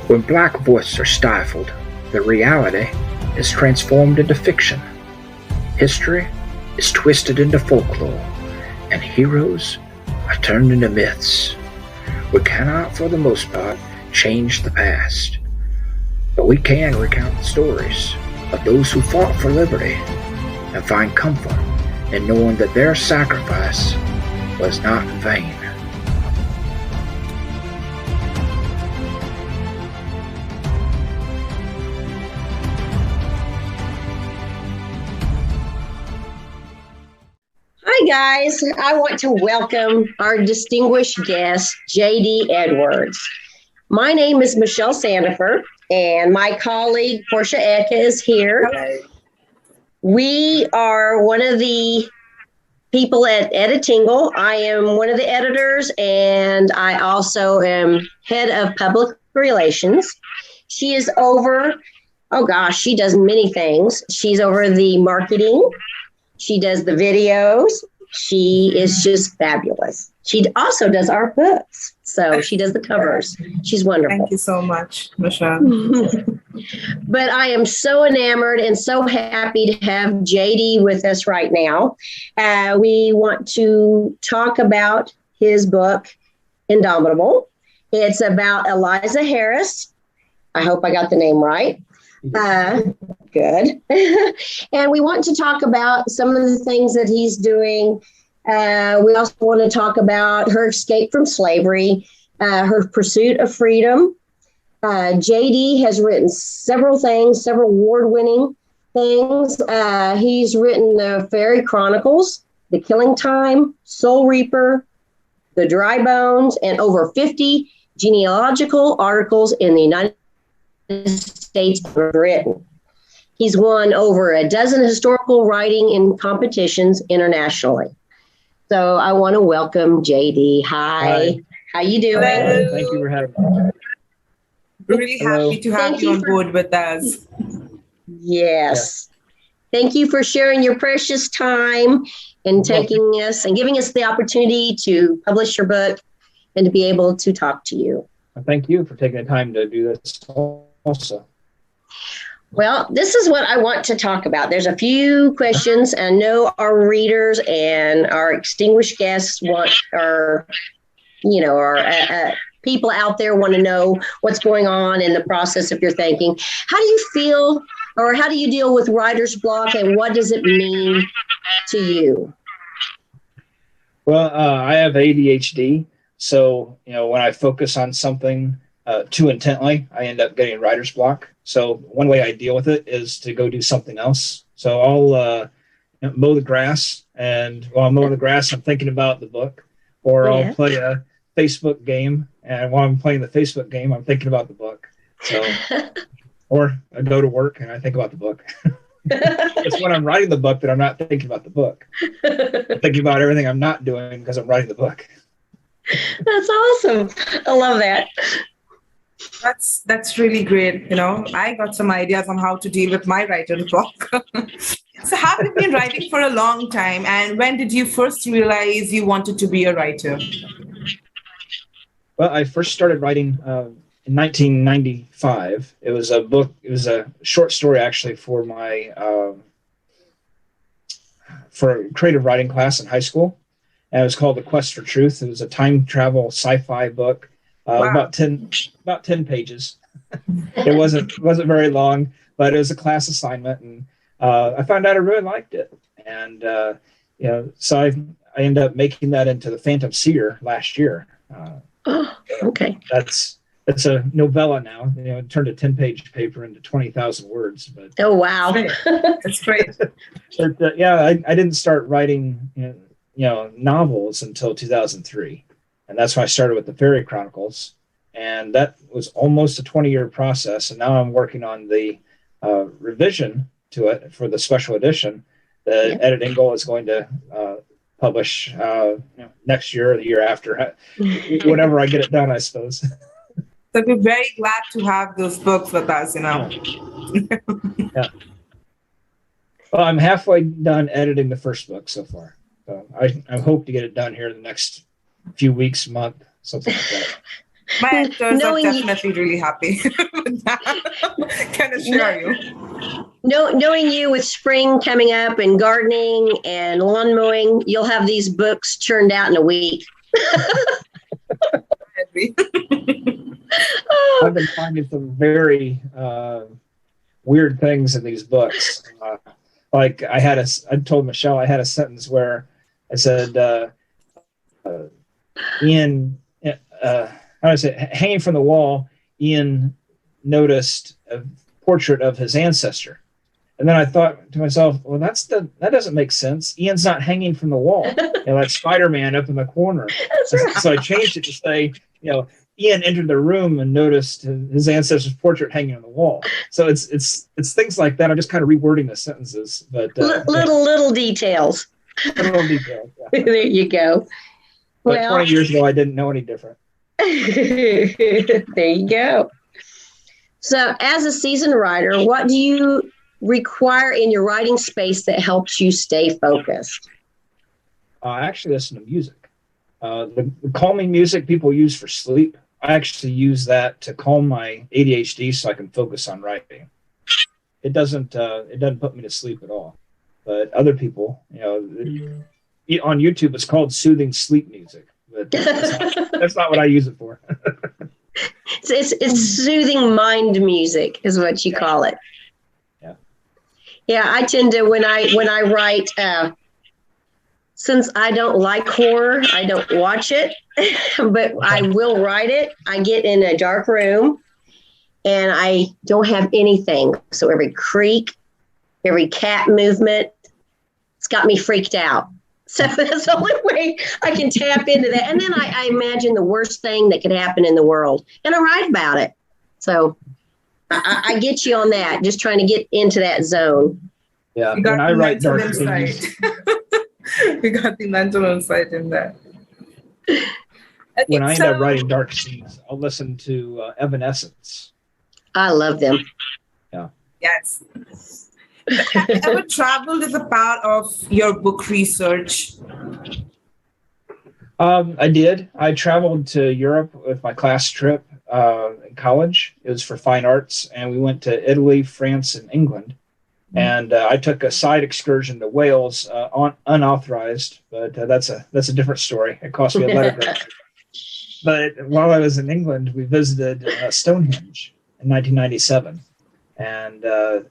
When black voices are stifled, the reality is transformed into fiction. History is twisted into folklore, and heroes are turned into myths. We cannot, for the most part, change the past, but we can recount the stories of those who fought for liberty and find comfort in knowing that their sacrifice was not in vain. Hi guys, I want to welcome our distinguished guest, J.D. Edwards. My name is Michelle Sandifer, and my colleague, Portia Eka, is here. Hello. We are one of the people at Editingle. I am one of the editors, and I also am head of public relations. She is over, she does many things. She's over the marketing. She does the videos. She is just fabulous. She also does our books. So she does the covers. She's wonderful. Thank you so much, Michelle. But I am so enamored and so happy to have JD with us right now. We want to talk about his book, Indomitable. It's about Eliza Harris. I hope I got the name right. Good. And we want to talk about some of the things that he's doing. We also want to talk about her escape from slavery, her pursuit of freedom. JD has written several things, several award-winning things. He's written the Fairy Chronicles, The Killing Time, Soul Reaper, The Dry Bones, and over 50 genealogical articles in the United States and Britain. He's won over a dozen historical writing in competitions internationally. So I want to welcome JD. Hi. How you doing? Hello. Thank you for having me. We're really happy to have you on board with us. Yes. Thank you for sharing your precious time and taking us and giving us the opportunity to publish your book and to be able to talk to you. Thank you for taking the time to do this also. Well, this is what I want to talk about. There's a few questions. I know our readers and our distinguished guests our people out there want to know what's going on in the process of your thinking. How do you feel, or how do you deal with writer's block, and what does it mean to you? Well, I have ADHD, so when I focus on something too intently, I end up getting writer's block. So one way I deal with it is to go do something else. So I'll mow the grass, and while I'm mowing the grass, I'm thinking about the book, or I'll play a Facebook game, and while I'm playing the Facebook game, I'm thinking about the book. So, or I go to work and I think about the book. It's when I'm writing the book that I'm not thinking about the book. I'm thinking about everything I'm not doing because I'm writing the book. That's awesome. I love that. That's really great. I got some ideas on how to deal with my writer's block. So have you been writing for a long time? And when did you first realize you wanted to be a writer? Well, I first started writing in 1995. It was a book. It was a short story, actually, for my for a creative writing class in high school. And it was called The Quest for Truth. It was a time travel sci-fi book, about 10 pages. It wasn't very long, but it was a class assignment, and I found out I really liked it. And so I ended up making that into The Phantom Seer last year. Okay. That's a novella now. It turned a 10-page paper into 20,000 words. But oh wow, that's great. But I didn't start writing novels until 2003, and that's when I started with the Fairy Chronicles, and that was almost a 20-year process. And now I'm working on the revision to it for the special edition that Editingle is going to publish next year or the year after, whenever I get it done, I suppose. So we're very glad to have those books with us, Yeah. Well, I'm halfway done editing the first book so far. So I hope to get it done here in the next few weeks, month, something like that. My editors are Knowing you, definitely really happy with that. Can assure you. knowing you with spring coming up and gardening and lawn mowing, you'll have these books churned out in a week. I agree. I've been finding some very weird things in these books. Like I told Michelle I had a sentence where I said, Ian, how do I say, hanging from the wall, Ian noticed a portrait of his ancestor. And then I thought to myself, well, that doesn't make sense. Ian's not hanging from the wall. That's Spider-Man up in the corner. That's right. So I changed it to say, Ian entered the room and noticed his ancestor's portrait hanging on the wall. So it's things like that. I'm just kind of rewording the sentences, but little details. Little details. Yeah. There you go. But 20 years ago, I didn't know any different. There you go. So, as a seasoned writer, what do you require in your writing space that helps you stay focused? I actually listen to music. The calming music people use for sleep, I actually use that to calm my ADHD so I can focus on writing. It doesn't put me to sleep at all. But other people, on YouTube, it's called soothing sleep music. But that's not what I use it for. It's soothing mind music is what you call it. Yeah. Yeah, I tend to when I write. Since I don't like horror, I don't watch it, but I will write it. I get in a dark room and I don't have anything. So every creak, every cat movement, it's got me freaked out. So that's the only way I can tap into that. And then I imagine the worst thing that could happen in the world and I write about it. So I get you on that, just trying to get into that zone. Yeah, when I write dark things. We got the mental insight in there. Okay, when I end up writing dark scenes, I'll listen to Evanescence. I love them. Yeah. Yes. Have you ever traveled as a part of your book research? I did. I traveled to Europe with my class trip in college. It was for fine arts, and we went to Italy, France, and England. And I took a side excursion to Wales, unauthorized, but that's a different story. It cost me a letter grade. But while I was in England, we visited Stonehenge in 1997, and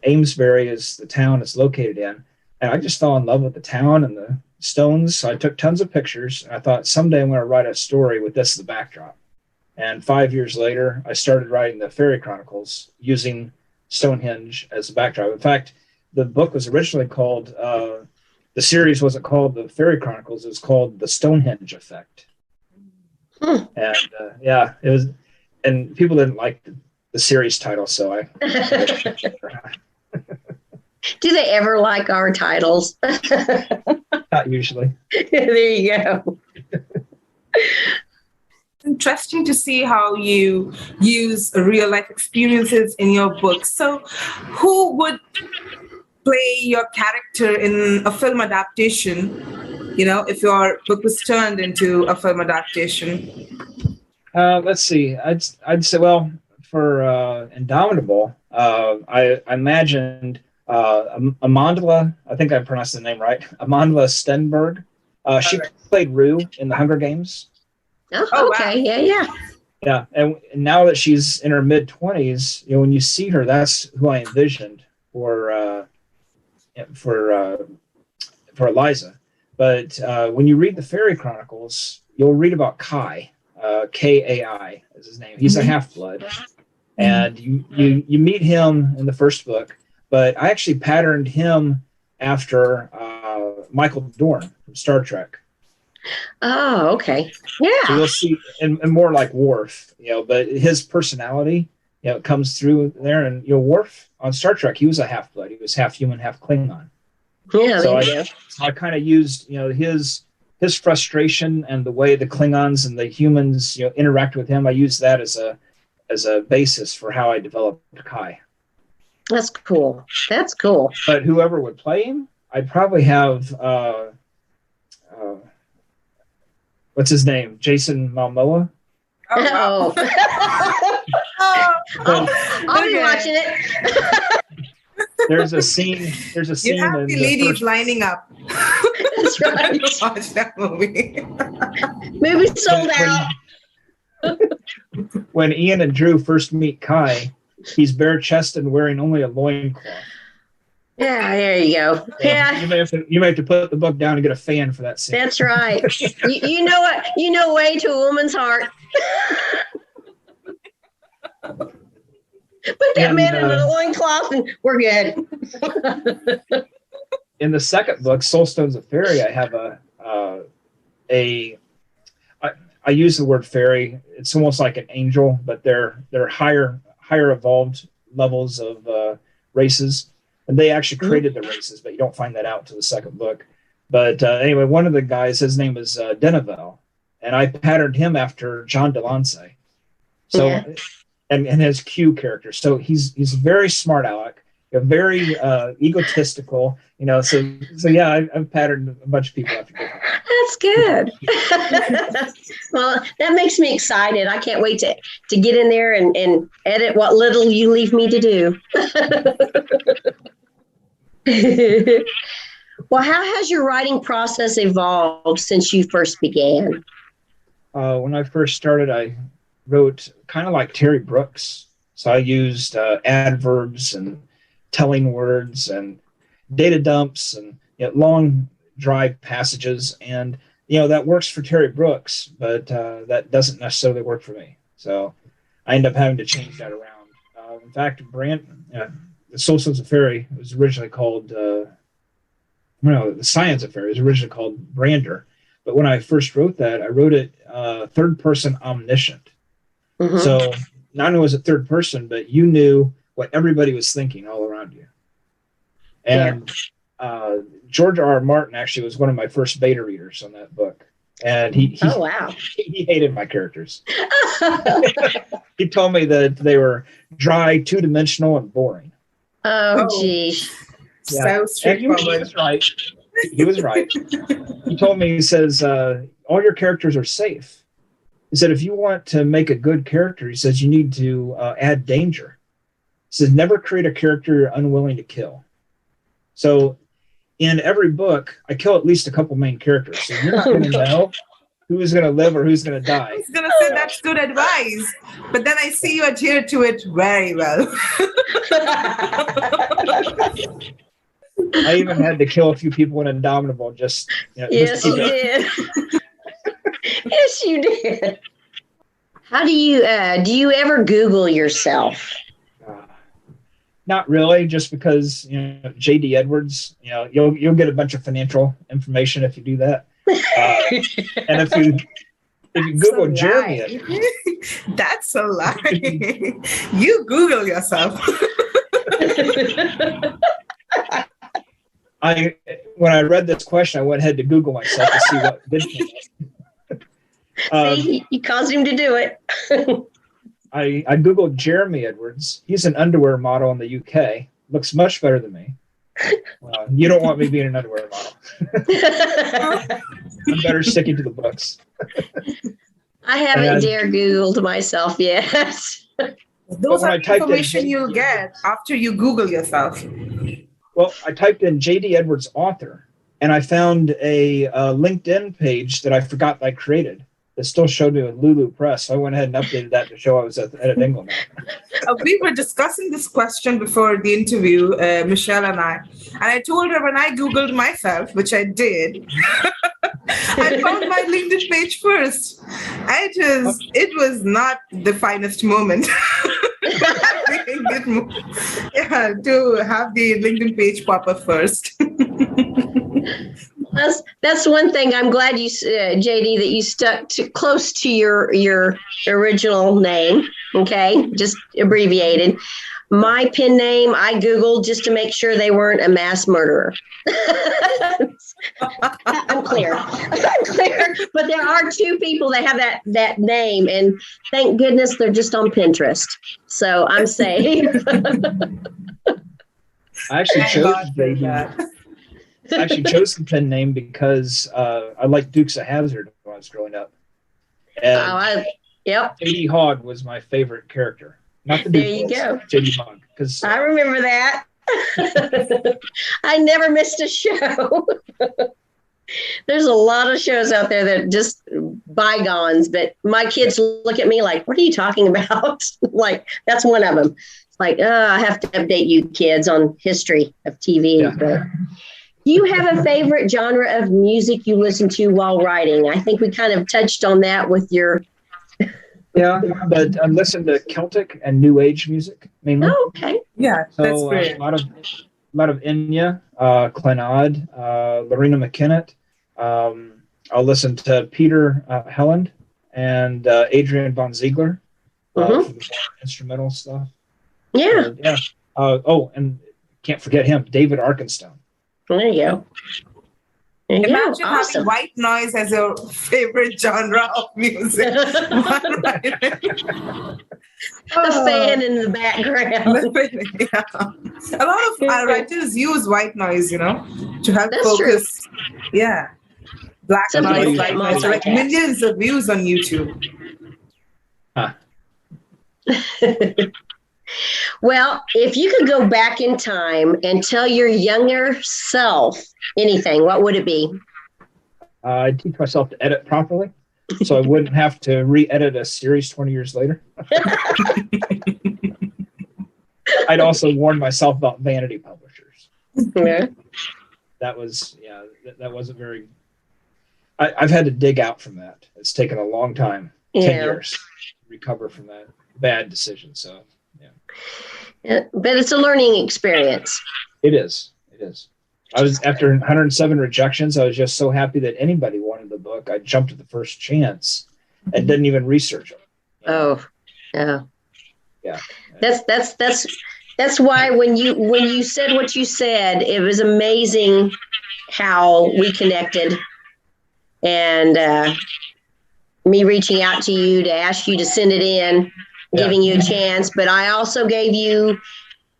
Amesbury is the town it's located in. And I just fell in love with the town and the stones. So I took tons of pictures, and I thought someday I'm going to write a story with this as the backdrop. And 5 years later, I started writing the Fairy Chronicles using Stonehenge as a backdrop. In fact, the book was originally called, the series wasn't called the Fairy Chronicles, it was called the Stonehenge Effect. And it was, and people didn't like the series title, so I. Do they ever like our titles? Not usually. There you go. Interesting to see how you use real life experiences in your books. So who would play your character in a film adaptation, if your book was turned into a film adaptation? Let's see. I'd say, well, for Indomitable, I imagined Amandla, I think I pronounced the name right, Amandla Stenberg. She played Rue in the Hunger Games. Oh, okay. Wow. Yeah. And now that she's in her mid-20s, when you see her, that's who I envisioned for Eliza. But when you read the Fairy Chronicles, you'll read about Kai. Kai is his name. He's a half-blood. And you meet him in the first book, but I actually patterned him after Michael Dorn from Star Trek. Oh, okay. Yeah. So you'll see, and more like Worf, but his personality, comes through there. And Worf on Star Trek, he was a half-blood. He was half human, half Klingon. Yeah. So I kind of used, his frustration and the way the Klingons and the humans, interact with him. I used that as a basis for how I developed Kai. That's cool. That's cool. But whoever would play him, I'd probably have what's his name? Jason Momoa. Oh, wow. Oh. Oh, I'll be okay. watching it. There's a scene. There's a You scene have in the the ladies first, lining up. That's right. Watch that movie. Movie sold when, out. when Ian and Drew first meet Kai, he's bare chested and wearing only a loincloth. Yeah, there you go. So Yeah, you may have to put the book down and get a fan for that scene. that's right. You know what? You know way to a woman's heart. Put that And, man in a loincloth and we're good. In the second book, Soulstones of Fairy, I have I use the word fairy. It's almost like an angel, but they're higher evolved levels of races, and they actually created the races, but you don't find that out to the second book. But anyway, one of the guys, his name is Denevel, and I patterned him after John Delancey. So, Yeah. and his Q character. So he's a very smart aleck, very egotistical. So yeah, I've patterned a bunch of people after different. That's good. Well, that makes me excited. I can't wait to get in there and edit what little you leave me to do. Well, how has your writing process evolved since you first began? When I first started, I wrote kind of like Terry Brooks. So I used adverbs and telling words and data dumps and long dry passages, and that works for Terry Brooks, but that doesn't necessarily work for me. So I end up having to change that around. In fact, the Soulstones of Fairy was originally called the Science of Fairy was originally called Brander, but when I first wrote that, I wrote it third person omniscient. Mhm. So not only was it third person, but you knew what everybody was thinking all around you. And George R. R. Martin actually was one of my first beta readers on that book. And he Oh, wow. he hated my characters. He told me that they were dry, two-dimensional, and boring. Oh, geez. Yeah. So And he was straightforward. right. He was right. He told me, he says, all your characters are safe. He said, if you want to make a good character, he says, you need to add danger. He says, never create a character you're unwilling to kill. So in every book, I kill at least a couple main characters. So you're not going to know who's going to live or who's going to I die. was gonna say that's good advice, but then I see you adhere to it very well. I even had to kill a few people in Indomitable just, Yes, just to you keep it. did. Yes, you did. How do you ever Google yourself? Not really, just because J.D. Edwards. You'll get a bunch of financial information if you do that. And if you Google That's a Jeremy lie. Edwards, That's a lie. You Google yourself. when I read this question, I went ahead to Google myself to see what did come up. See, you caused him to do it. I Googled Jeremy Edwards. He's an underwear model in the UK. Looks much better than me. You don't want me being an underwear model. I'm better sticking to the books. I haven't And- dare Googled myself yet. Those when are I the typed in information J.D. you'll get after you Google yourself. Well, I typed in J.D. Edwards author, and I found a LinkedIn page that I forgot I created. It still showed me with Lulu Press, so I went ahead and updated that to show I was at England now. We were discussing this question before the interview, Michelle and I told her when I Googled myself, which I did, I found my LinkedIn page first. It was not the finest moment. Yeah, to have the LinkedIn page pop up first. That's one thing. I'm glad you, JD, that you stuck to close to your original name. Okay, just abbreviated. My pen name I Googled just to make sure they weren't a mass murderer. I'm clear. I'm clear. But there are two people that have that name, and thank goodness they're just on Pinterest. So I'm safe. I actually Thank chose God for J.D. that. I actually chose the pen name because I liked Dukes of Hazzard when I was growing up. And Yep. J.D. Hogg was my favorite character. Not the There dude, you go. J.D. Hogg. Because I remember that. I never missed a show. There's a lot of shows out there that just bygones, but my kids look at me like, what are you talking about? Like, that's one of them. It's like, I have to update you kids on history of TV. Yeah. But do you have a favorite genre of music you listen to while writing? I think we kind of touched on that with your. yeah, but I listen to Celtic and New Age music mainly. Oh, okay. Yeah, that's So great. a lot of Enya, Clannad, Lorena McKennitt. I'll listen to Peter Helland and Adrian von Ziegler for the more instrumental stuff. Yeah. Yeah. And can't forget him, David Arkenstone. There you go. There you go. Imagine having Awesome. white noise as your favorite genre of music. The fan in the background. Yeah. A lot of writers use white noise, to help That's focus. True. Yeah. Black Some noise, people white get noise, like multitasking. millions of views on YouTube. Well, if you could go back in time and tell your younger self anything, what would it be? I'd teach myself to edit properly, so I wouldn't have to re-edit a series 20 years later. I'd also warn myself about vanity publishers. Yeah. That wasn't very. I've had to dig out from that. It's taken a long time, 10 years, to recover from that bad decision. So, Yeah, but it's a learning experience. it is. I was, after 107 rejections, I was just so happy that anybody wanted the book. I jumped at the first chance and didn't even research it. Oh, yeah. Yeah. That's why when you said what you said, it was amazing how we connected, and me reaching out to you to ask you to send it in, giving you a chance. But I also gave you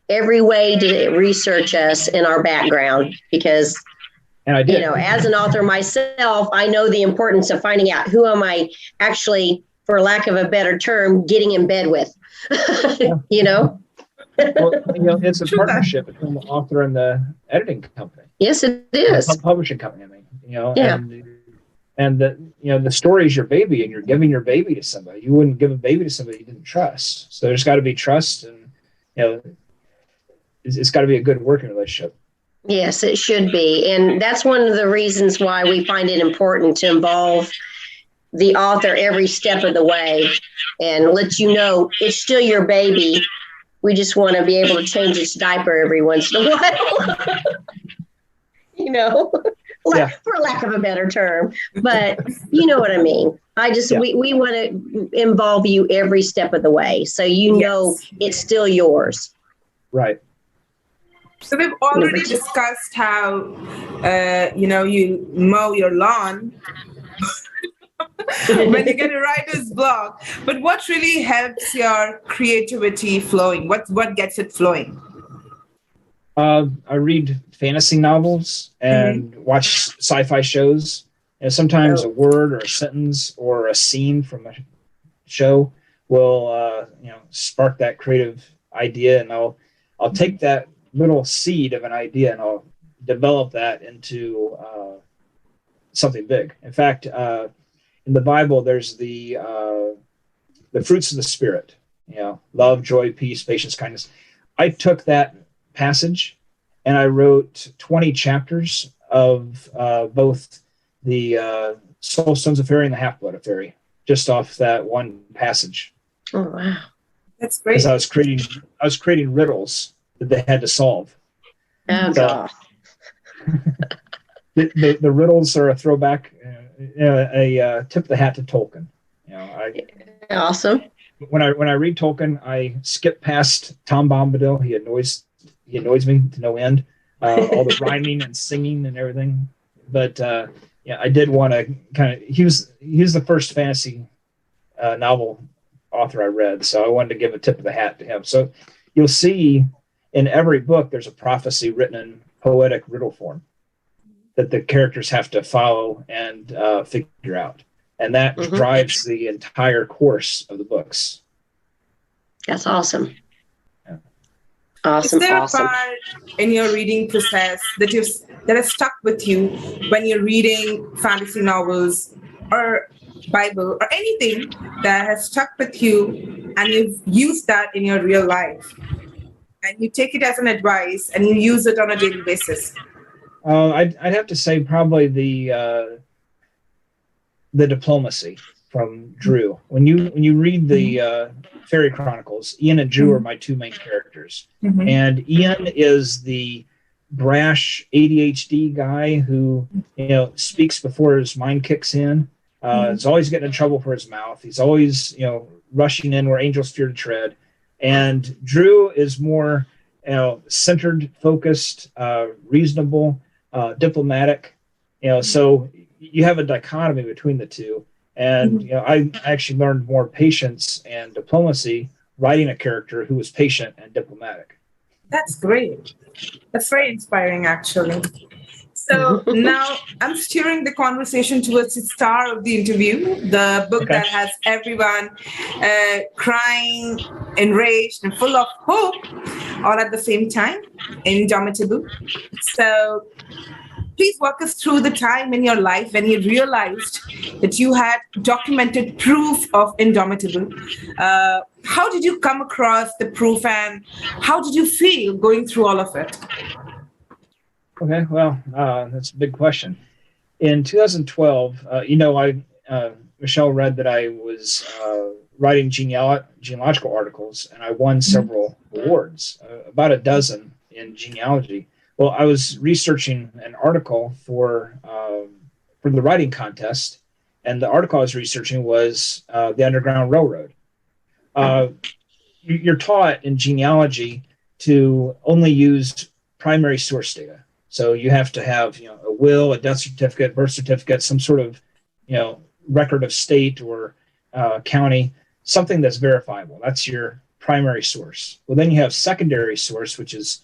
every way to research us in our background, because And I did. as an author myself, I know the importance of finding out who am I actually, for lack of a better term, getting in bed with. Well, it's a partnership between the author and the editing company. Yes, it is. Publishing company, I mean, Yeah. and the story is your baby, and you're giving your baby to somebody. You wouldn't give a baby to somebody you didn't trust. So there's got to be trust, and it's got to be a good working relationship. Yes, it should be. And that's one of the reasons why we find it important to involve the author every step of the way and let you know it's still your baby. We just want to be able to change its diaper every once in a while. For lack of a better term. But you know what I mean. We want to involve you every step of the way, so know it's still yours. Right. So we've already discussed how, you mow your lawn when you get a writer's block. But what really helps your creativity flowing? What gets it flowing? I read fantasy novels and watch sci-fi shows. Sometimes a word or a sentence or a scene from a show will, spark that creative idea, and I'll take that little seed of an idea and I'll develop that into something big. In fact, in the Bible, there's the fruits of the Spirit, love, joy, peace, patience, kindness. I took that passage and I wrote 20 chapters of both the Soul Stones of Fairy and the Half-Blood of Fairy, just off that one passage. Oh, wow. That's great. Because I was creating riddles that they had to solve. Oh, God. The riddles are a throwback, a tip of the hat to Tolkien. Awesome. When I read Tolkien, I skip past Tom Bombadil. He annoys me to no end. All the rhyming and singing and everything. But I did want to kind of. He was the first fantasy novel author I read, so I wanted to give a tip of the hat to him. So you'll see in every book there's a prophecy written in poetic riddle form that the characters have to follow and figure out. and that Mhm. drives the entire course of the books. That's awesome. Yeah. Is Awesome. there a Awesome. part in your reading process that has stuck with you when you're reading fantasy novels or Bible or anything that has stuck with you and you've used that in your real life and you take it as an advice and you use it on a daily basis? I'd have to say probably the diplomacy from Drew. When you read the Fairy Chronicles, Ian and Drew are my two main characters, Mhm. and Ian is the brash ADHD guy who speaks before his mind kicks in. Is always getting in trouble for his mouth. He's always rushing in where angels fear to tread. And Drew is more centered, focused, reasonable, diplomatic. So you have a dichotomy between the two. And I actually learned more patience and diplomacy writing a character who was patient and diplomatic. That's great. That's very inspiring, actually. So now I'm steering the conversation towards the star of the interview, the book Okay. that has everyone crying, enraged, and full of hope all at the same time, Indomitable. So please walk us through the time in your life when you realized that you had documented proof of Indomitable. How did you come across the proof and how did you feel going through all of it? Okay, well, that's a big question. In 2012, Michelle read that I was writing genealogical articles, and I won several awards, about a dozen in genealogy. Well, I was researching an article for the writing contest, and the article I was researching was the Underground Railroad. You're taught in genealogy to only use primary source data. So you have to have a will, a death certificate, birth certificate, some sort of record of state or county, something that's verifiable. That's your primary source. Well, then you have secondary source, which is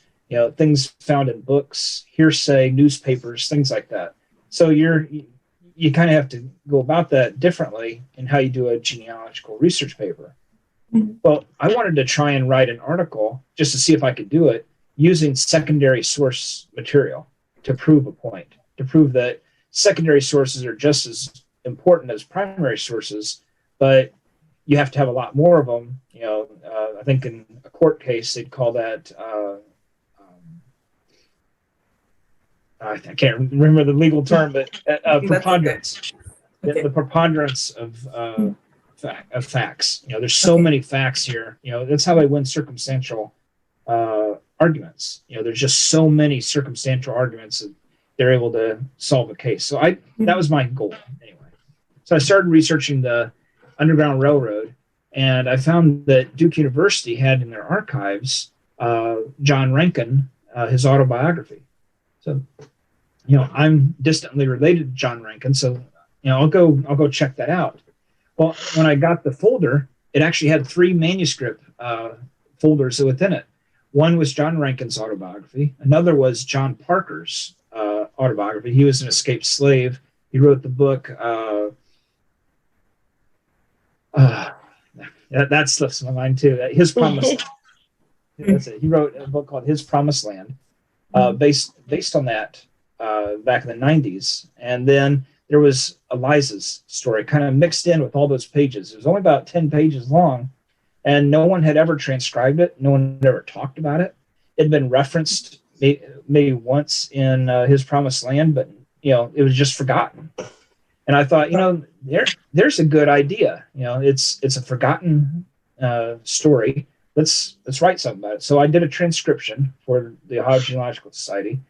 things found in books, hearsay, newspapers, things like that. So you kind of have to go about that differently in how you do a genealogical research paper. Mm-hmm. Well, I wanted to try and write an article just to see if I could do it using secondary source material to prove a point, to prove that secondary sources are just as important as primary sources, but you have to have a lot more of them. I think in a court case, they'd call that, I can't remember the legal term, but preponderance. Okay. The preponderance of facts. There's so many facts here. That's how they win circumstantial arguments. There's just so many circumstantial arguments that they're able to solve a case. So that was my goal anyway. So I started researching the Underground Railroad, and I found that Duke University had in their archives John Rankin, his autobiography. So, I'm distantly related to John Rankin, so I'll go check that out. Well, when I got the folder, it actually had 3 manuscript folders within it. One was John Rankin's autobiography. Another was John Parker's autobiography. He was an escaped slave. He wrote the book. That slips my mind too. His Promised Land. That's it. He wrote a book called His Promised Land, based on that back in the 90s. And then there was Eliza's story kind of mixed in with all those pages. It was only about 10 pages long, and no one had ever transcribed it. No one had ever talked about it. It had been referenced maybe once in His Promised Land, but it was just forgotten. And I thought, there's a good idea. It's a forgotten story. Let's write something about it. So I did a transcription for the Ohio Genealogical Society,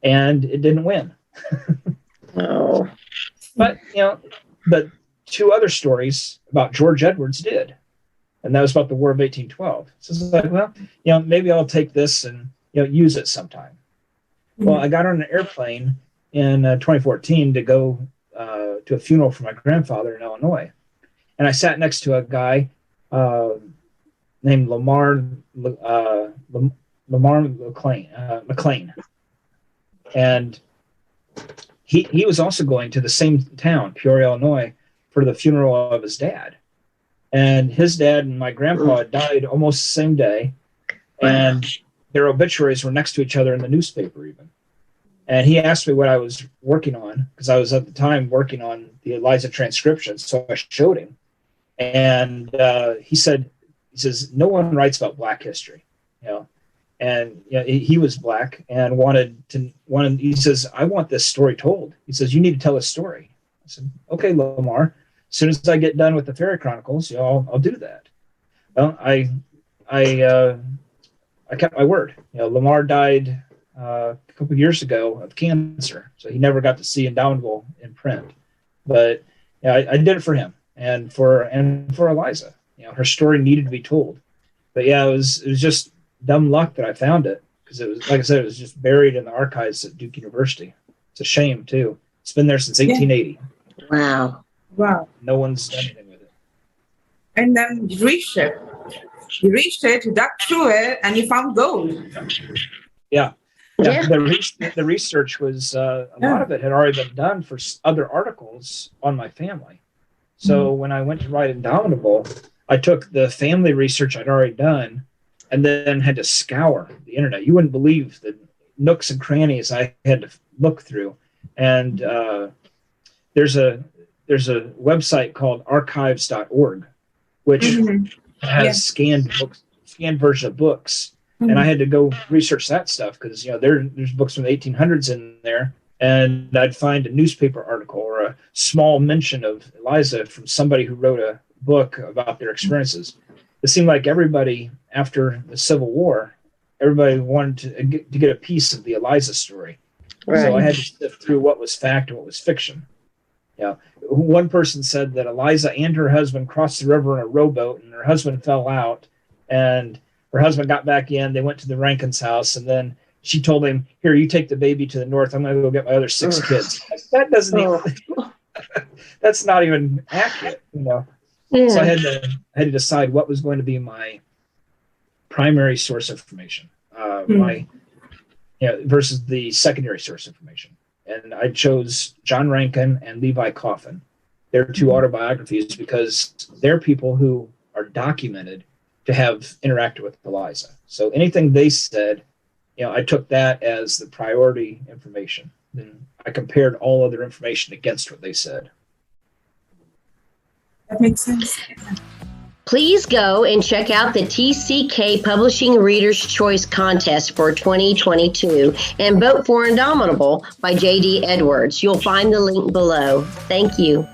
and it didn't win. Oh. But but 2 other stories about George Edwards did, and that was about the War of 1812. So it's like, well, maybe I'll take this and use it sometime. Mm-hmm. Well, I got on an airplane in 2014 to go to a funeral for my grandfather in Illinois, and I sat next to a guy named Lamar McLean, and he was also going to the same town, Peoria, Illinois, for the funeral of his dad. And his dad and my grandpa died almost the same day. And their obituaries were next to each other in the newspaper even. And he asked me what I was working on, because I was at the time working on the Eliza transcription. So I showed him. And he says, no one writes about Black history, And he was Black and he says, I want this story told. He says, you need to tell a story. I said, okay, Lamar. As soon as I get done with the Fairy Chronicles, I'll do that. Well, I kept my word. Lamar died a couple of years ago of cancer, so he never got to see Indomitable in print. But I did it for him and for Eliza. Her story needed to be told. But it was just dumb luck that I found it, because it was, like I said, it was just buried in the archives at Duke University. It's a shame too. It's been there since 1880. Wow. No one's done anything with it. And then you reached it. You dug through it, and you found gold. Yeah. The research was, a lot of it had already been done for other articles on my family. So when I went to write Indomitable, I took the family research I'd already done and then had to scour the internet. You wouldn't believe the nooks and crannies I had to look through. And there's a website called archives.org, which has scanned version of books. And I had to go research that stuff because, there's books from the 1800s in there. And I'd find a newspaper article or a small mention of Eliza from somebody who wrote a book about their experiences. It seemed like everybody, after the Civil War, everybody wanted to get a piece of the Eliza story. Right. So I had to sift through what was fact and what was fiction. One person said that Eliza and her husband crossed the river in a rowboat, and her husband fell out, and her husband got back in. They went to the Rankin's house, and then she told him, "Here, you take the baby to the north. I'm going to go get my other 6 kids." That doesn't even, that's not even accurate, Yeah. So I had to decide what was going to be my primary source of information, versus the secondary source information. And I chose John Rankin and Levi Coffin. They're 2 autobiographies because they're people who are documented to have interacted with Eliza. So anything they said, I took that as the priority information. Then I compared all other information against what they said. That makes sense. Please go and check out the TCK Publishing Reader's Choice Contest for 2022 and vote for Indomitable by J.D. Edwards. You'll find the link below. Thank you.